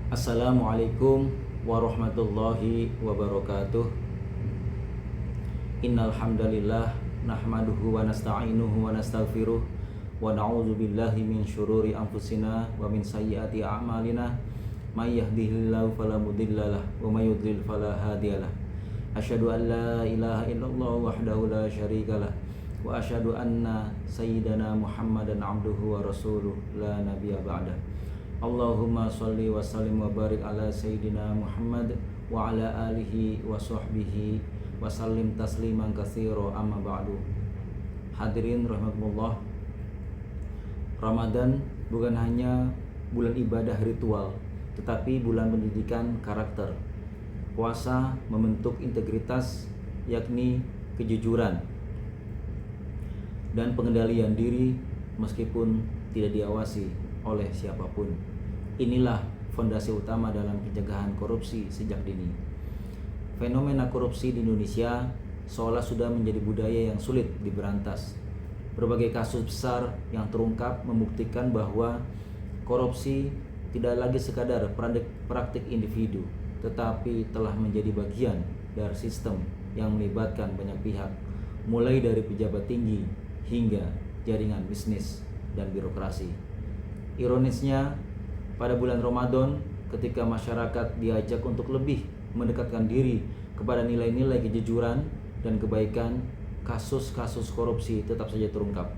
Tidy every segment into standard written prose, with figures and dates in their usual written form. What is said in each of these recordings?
Assalamualaikum warahmatullahi wabarakatuh. Innal hamdalillah nahmaduhu wa nasta'inuhu wa nastaghfiruh wa na'udzu billahi min syururi anfusina wa min sayyiati a'malina may yahdihillahu fala mudhillalah wa may yudhlil fala hadiyalah. Asyhadu an la ilaha illallah wahdahu la syarikalah wa asyhadu anna sayyidana Muhammadan abduhu wa rasuluh la nabiyya ba'dah. Allahumma sholli wa sallim wa barik ala sayyidina Muhammad wa ala alihi wa sahbihi wa sallim tasliman katsira, amma ba'du. Hadirin rahimakumullah, Ramadan bukan hanya bulan ibadah ritual, tetapi bulan pendidikan karakter. Puasa membentuk integritas, yakni kejujuran dan pengendalian diri meskipun tidak diawasi oleh siapapun. Inilah fondasi utama dalam pencegahan korupsi sejak dini. Fenomena korupsi di Indonesia seolah sudah menjadi budaya yang sulit diberantas. Berbagai kasus besar yang terungkap membuktikan bahwa korupsi tidak lagi sekadar praktik individu, tetapi telah menjadi bagian dari sistem yang melibatkan banyak pihak, mulai dari pejabat tinggi hingga jaringan bisnis dan birokrasi. Ironisnya, pada bulan Ramadan, ketika masyarakat diajak untuk lebih mendekatkan diri kepada nilai-nilai kejujuran dan kebaikan, kasus-kasus korupsi tetap saja terungkap.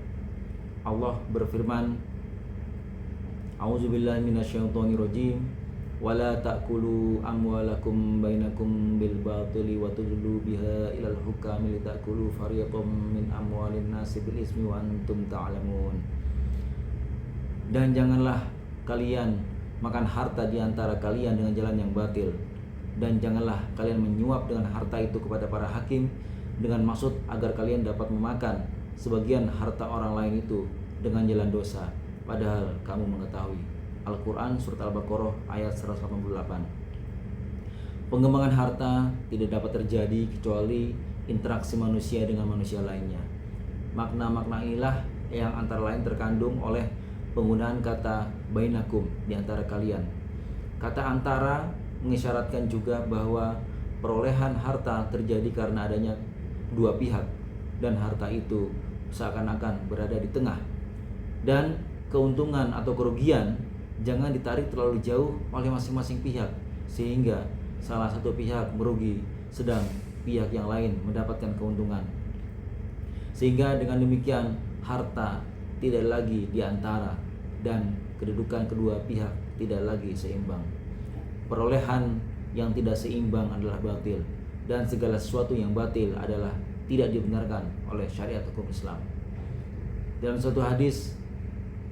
Allah berfirman, A'udzubillahi minasyaitonirrajim, wala ta'kulu amwalakum bainakum bil batili wa tudlu biha ilal hukami litakulu fariqam min amwalin nasi bil ismi wa antum ta'lamun. Dan janganlah kalian makan harta di antara kalian dengan jalan yang batil, dan janganlah kalian menyuap dengan harta itu kepada para hakim dengan maksud agar kalian dapat memakan sebagian harta orang lain itu dengan jalan dosa, padahal kamu mengetahui. Al-Quran Surat Al-Baqarah ayat 188. Pengembangan harta tidak dapat terjadi kecuali interaksi manusia dengan manusia lainnya. Makna-makna inilah yang antara lain terkandung oleh penggunaan kata bainakum, di antara kalian. Kata antara mengisyaratkan juga bahwa perolehan harta terjadi karena adanya dua pihak, dan harta itu seakan-akan berada di tengah. Dan keuntungan atau kerugian jangan ditarik terlalu jauh oleh masing-masing pihak, sehingga salah satu pihak merugi sedang pihak yang lain mendapatkan keuntungan. Sehingga dengan demikian harta tidak lagi di antara, dan kedudukan kedua pihak tidak lagi seimbang. Perolehan yang tidak seimbang adalah batil, dan segala sesuatu yang batil adalah tidak dibenarkan oleh syariat hukum Islam. Dalam suatu hadis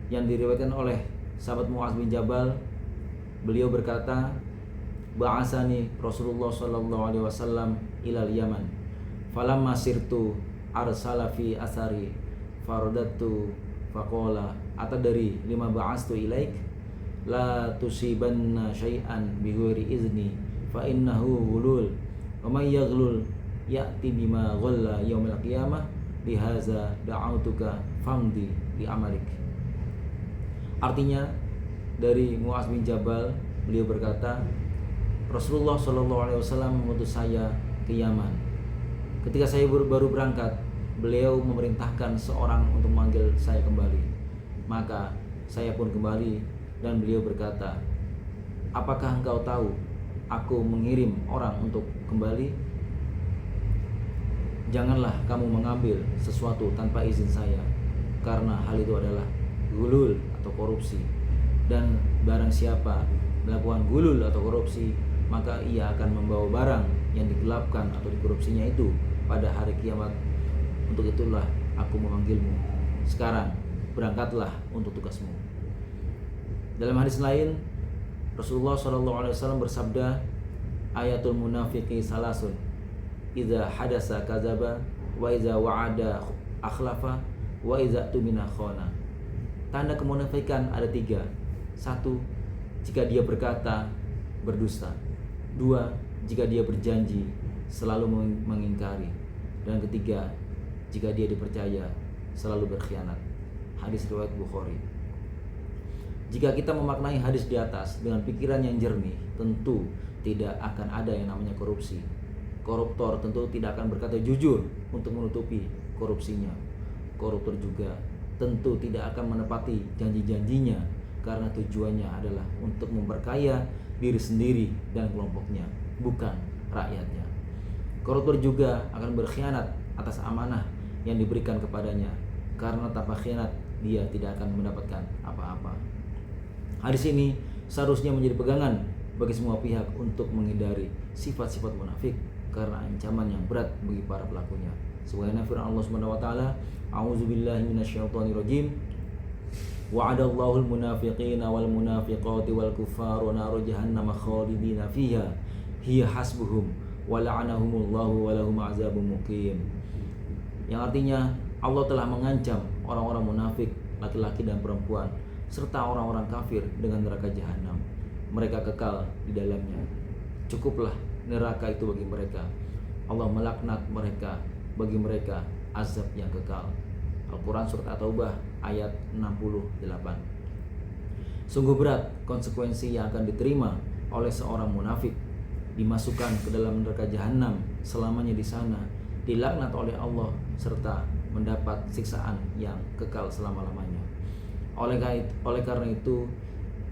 yang diriwayatkan oleh sahabat Mu'adz bin Jabal, beliau berkata, ba'asani Rasulullah sallallahu alaihi wasallam ilal Yaman, falamma sirtu arsala fi asari faradatu faqala atadari lima ba'astu ilaik la tusibanna syai'an bighairi izni fa innahu ghulul wa may yaghlul ya'ti bima ghalla yaumil qiyamah lihaza da'autuka famdi bi amalik. Artinya, dari Mu'adz bin Jabal, beliau berkata, Rasulullah sallallahu alaihi wasallam mengutus saya ke Yaman. Ketika saya baru berangkat, beliau memerintahkan seorang untuk memanggil saya kembali. Maka saya pun kembali, dan beliau berkata, apakah engkau tahu aku mengirim orang untuk kembali? Janganlah kamu mengambil sesuatu tanpa izin saya, karena hal itu adalah gulul atau korupsi. Dan barang siapa melakukan gulul atau korupsi, maka ia akan membawa barang yang digelapkan atau dikorupsinya itu pada hari kiamat. Untuk itulah aku memanggilmu. Sekarang berangkatlah untuk tugasmu. Dalam hadis lain, Rasulullah SAW bersabda, ayatul munafiqi salasun, idza hadasa kadzaba, wa idza wa'ada akhlafa, wa idza tumina khana. Tanda kemunafikan ada 3. 1, jika dia berkata berdusta. 2, jika dia berjanji selalu mengingkari. Dan ketiga, jika dia dipercaya selalu berkhianat. Hadis riwayat Bukhari. Jika kita memaknai hadis di atas dengan pikiran yang jernih, tentu tidak akan ada yang namanya korupsi. Koruptor tentu tidak akan berkata jujur untuk menutupi korupsinya. Koruptor juga tentu tidak akan menepati janji-janjinya karena tujuannya adalah untuk memperkaya diri sendiri dan kelompoknya, bukan rakyatnya. Koruptor juga akan berkhianat atas amanah yang diberikan kepadanya karena tanpa khianat dia tidak akan mendapatkan apa-apa. Hadis ini seharusnya menjadi pegangan bagi semua pihak untuk menghindari sifat-sifat munafik karena ancaman yang berat bagi para pelakunya. Sebagaimana firman Allah Subhanahu wa taala, "A'udzubillahi minasyaitonirrajim. Wa'adallahu al-munafiqina wal munafiqati wal kuffara nar jahannam khalidina fiha hiya hasbuhum wa la'anahumullahu wa lahum 'adzabun muqim." Yang artinya Allah telah mengancam orang-orang munafik, laki-laki dan perempuan, serta orang-orang kafir dengan neraka jahanam. Mereka kekal di dalamnya. Cukuplah neraka itu bagi mereka. Allah melaknat mereka, bagi mereka azab yang kekal. Al-Quran Surat At-Taubah ayat 68. Sungguh berat konsekuensi yang akan diterima oleh seorang munafik. Dimasukkan ke dalam neraka jahanam, selamanya di sana, dilaknat oleh Allah, serta mendapat siksaan yang kekal selama-lamanya. Oleh karena itu,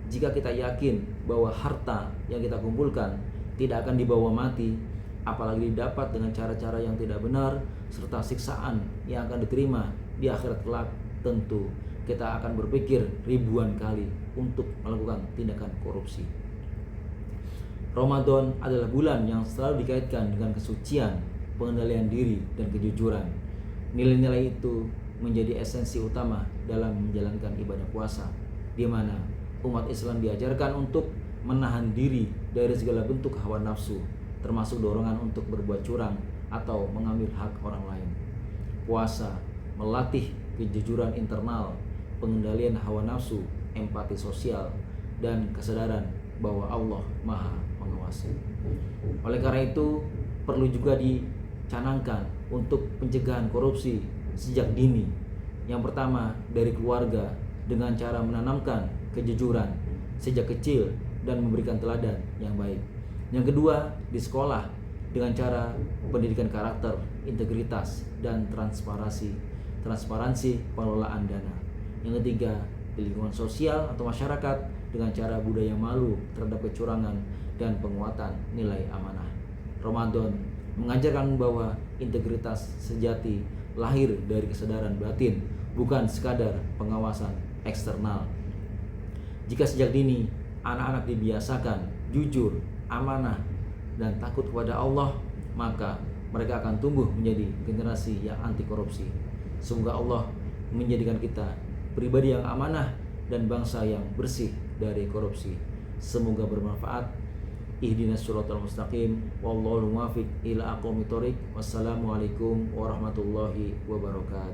jika kita yakin bahwa harta yang kita kumpulkan tidak akan dibawa mati, apalagi didapat dengan cara-cara yang tidak benar, serta siksaan yang akan diterima di akhirat kelak, tentu kita akan berpikir ribuan kali untuk melakukan tindakan korupsi. Ramadan adalah bulan yang selalu dikaitkan dengan kesucian, pengendalian diri, dan kejujuran. Nilai-nilai itu menjadi esensi utama dalam menjalankan ibadah puasa, di mana umat Islam diajarkan untuk menahan diri dari segala bentuk hawa nafsu, termasuk dorongan untuk berbuat curang atau mengambil hak orang lain. Puasa melatih kejujuran internal, pengendalian hawa nafsu, empati sosial, dan kesadaran bahwa Allah Maha Mengawasi. Oleh karena itu, perlu juga dicanangkan untuk pencegahan korupsi sejak dini. Yang pertama, dari keluarga dengan cara menanamkan kejujuran sejak kecil dan memberikan teladan yang baik. Yang kedua, di sekolah dengan cara pendidikan karakter, integritas, dan transparansi pengelolaan dana. Yang ketiga, di lingkungan sosial atau masyarakat dengan cara budaya malu terhadap kecurangan dan penguatan nilai amanah. Ramadan mengajarkan bahwa integritas sejati lahir dari kesadaran batin, bukan sekadar pengawasan eksternal. Jika sejak dini anak-anak dibiasakan jujur, amanah, dan takut kepada Allah, maka mereka akan tumbuh menjadi generasi yang anti korupsi. Semoga Allah menjadikan kita pribadi yang amanah dan bangsa yang bersih dari korupsi. Semoga bermanfaat. Ihdinas siratal mustaqim, wallahu muwaffiq ila aqwamit thoriq. Wassalamualaikum warahmatullahi wabarakatuh.